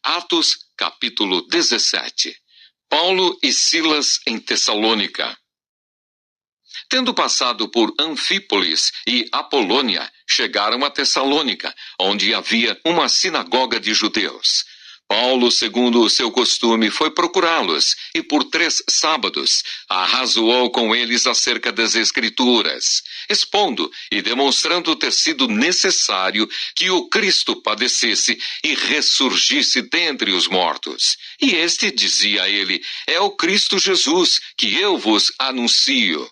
Atos, capítulo 17. Paulo e Silas em Tessalônica. Tendo passado por Anfípolis e Apolônia, chegaram a Tessalônica, onde havia uma sinagoga de judeus. Paulo, segundo o seu costume, foi procurá-los e por 3 sábados arrazoou com eles acerca das Escrituras, expondo e demonstrando ter sido necessário que o Cristo padecesse e ressurgisse dentre os mortos. E este, dizia a ele, é o Cristo Jesus, que eu vos anuncio.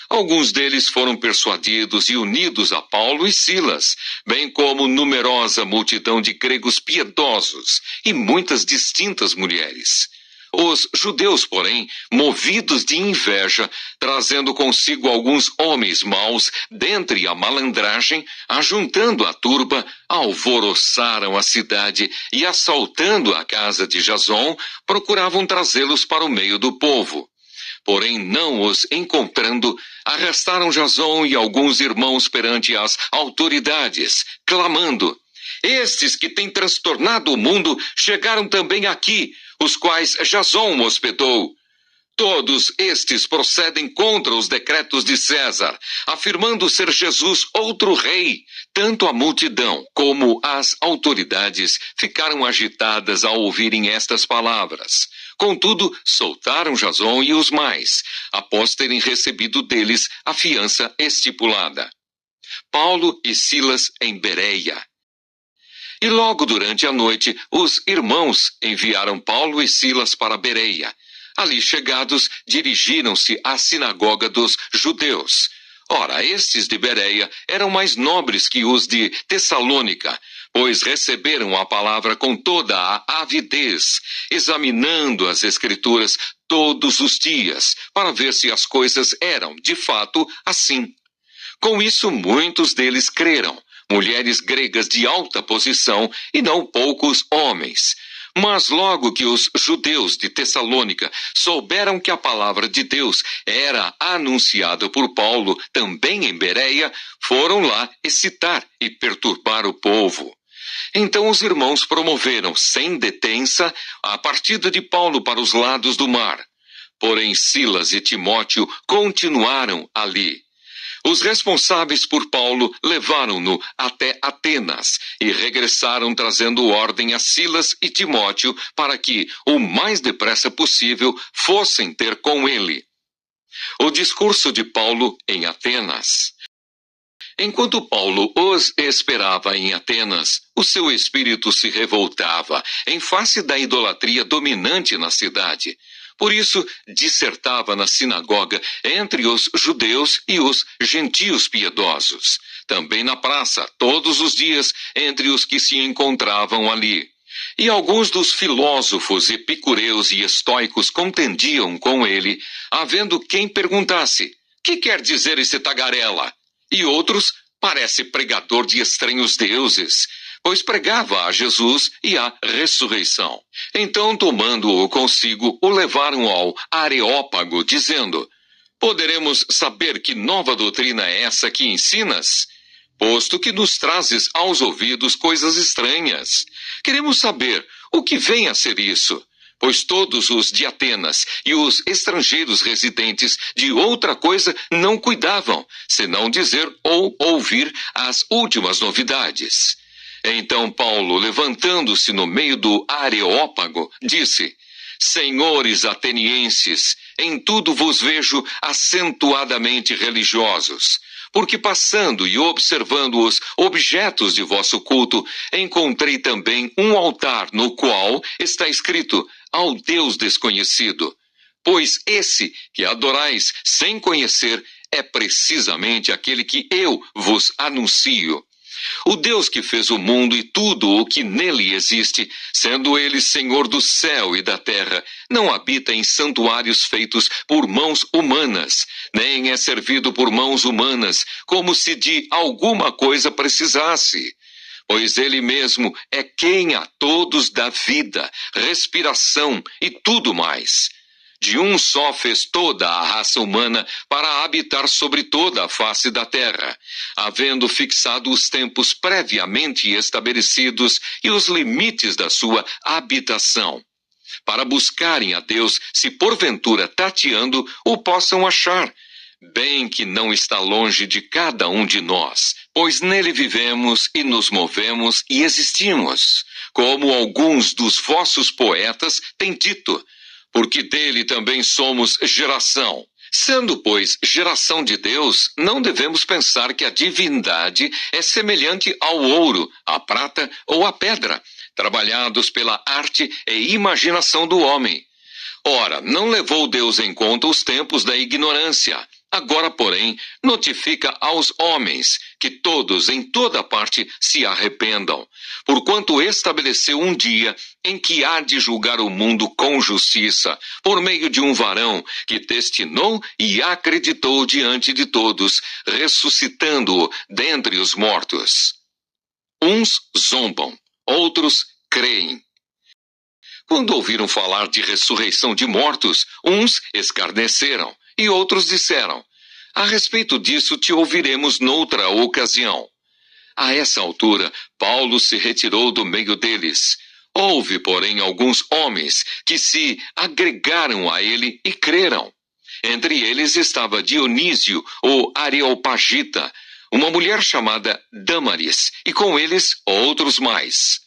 Alguns deles foram persuadidos e unidos a Paulo e Silas, bem como numerosa multidão de gregos piedosos e muitas distintas mulheres. Os judeus, porém, movidos de inveja, trazendo consigo alguns homens maus dentre a malandragem, ajuntando a turba, alvoroçaram a cidade e, assaltando a casa de Jason, procuravam trazê-los para o meio do povo. Porém, não os encontrando, arrestaram Jason e alguns irmãos perante as autoridades, clamando: estes que têm transtornado o mundo chegaram também aqui, os quais Jason hospedou. Todos estes procedem contra os decretos de César, afirmando ser Jesus outro rei. Tanto a multidão como as autoridades ficaram agitadas ao ouvirem estas palavras. Contudo, soltaram Jason e os mais, após terem recebido deles a fiança estipulada. Paulo e Silas em Bereia. E logo durante a noite, os irmãos enviaram Paulo e Silas para Bereia. Ali chegados, dirigiram-se à sinagoga dos judeus. Ora, estes de Bereia eram mais nobres que os de Tessalônica, pois receberam a palavra com toda a avidez, examinando as Escrituras todos os dias, para ver se as coisas eram, de fato, assim. Com isso, muitos deles creram, mulheres gregas de alta posição e não poucos homens. Mas logo que os judeus de Tessalônica souberam que a palavra de Deus era anunciada por Paulo também em Bereia, foram lá excitar e perturbar o povo. Então os irmãos promoveram, sem detença, a partida de Paulo para os lados do mar. Porém Silas e Timóteo continuaram ali. Os responsáveis por Paulo levaram-no até Atenas e regressaram trazendo ordem a Silas e Timóteo para que, o mais depressa possível, fossem ter com ele. O discurso de Paulo em Atenas. Enquanto Paulo os esperava em Atenas, o seu espírito se revoltava em face da idolatria dominante na cidade. Por isso, dissertava na sinagoga entre os judeus e os gentios piedosos. Também na praça, todos os dias, entre os que se encontravam ali. E alguns dos filósofos epicureus e estoicos contendiam com ele, havendo quem perguntasse: que quer dizer esse tagarela? E outros: parece pregador de estranhos deuses, pois pregava a Jesus e a ressurreição. Então, tomando-o consigo, o levaram ao Areópago, dizendo: poderemos saber que nova doutrina é essa que ensinas? Posto que nos trazes aos ouvidos coisas estranhas. Queremos saber o que vem a ser isso, pois todos os de Atenas e os estrangeiros residentes de outra coisa não cuidavam, senão dizer ou ouvir as últimas novidades. Então Paulo, levantando-se no meio do Areópago, disse: senhores atenienses, em tudo vos vejo acentuadamente religiosos, porque passando e observando os objetos de vosso culto, encontrei também um altar no qual está escrito: ao Deus desconhecido. Pois esse que adorais sem conhecer é precisamente aquele que eu vos anuncio. O Deus que fez o mundo e tudo o que nele existe, sendo ele Senhor do céu e da terra, não habita em santuários feitos por mãos humanas, nem é servido por mãos humanas, como se de alguma coisa precisasse. Pois ele mesmo é quem a todos dá vida, respiração e tudo mais. de um só fez toda a raça humana para habitar sobre toda a face da terra, havendo fixado os tempos previamente estabelecidos e os limites da sua habitação, para buscarem a Deus, se porventura tateando o possam achar, bem que não está longe de cada um de nós, pois nele vivemos e nos movemos e existimos, como alguns dos vossos poetas têm dito, porque dele também somos geração. Sendo, pois, geração de Deus, não devemos pensar que a divindade é semelhante ao ouro, à prata ou à pedra, trabalhados pela arte e imaginação do homem. Ora, não levou Deus em conta os tempos da ignorância. Agora, porém, notifica aos homens que todos em toda parte se arrependam, porquanto estabeleceu um dia em que há de julgar o mundo com justiça, por meio de um varão que testinou e acreditou diante de todos, ressuscitando-o dentre os mortos. Uns zombam, outros creem. Quando ouviram falar de ressurreição de mortos, uns escarneceram e outros disseram: a respeito disso te ouviremos noutra ocasião. A essa altura, Paulo se retirou do meio deles. Houve, porém, alguns homens que se agregaram a ele e creram. Entre eles estava Dionísio, o Areopagita, uma mulher chamada Dâmaris, e com eles outros mais.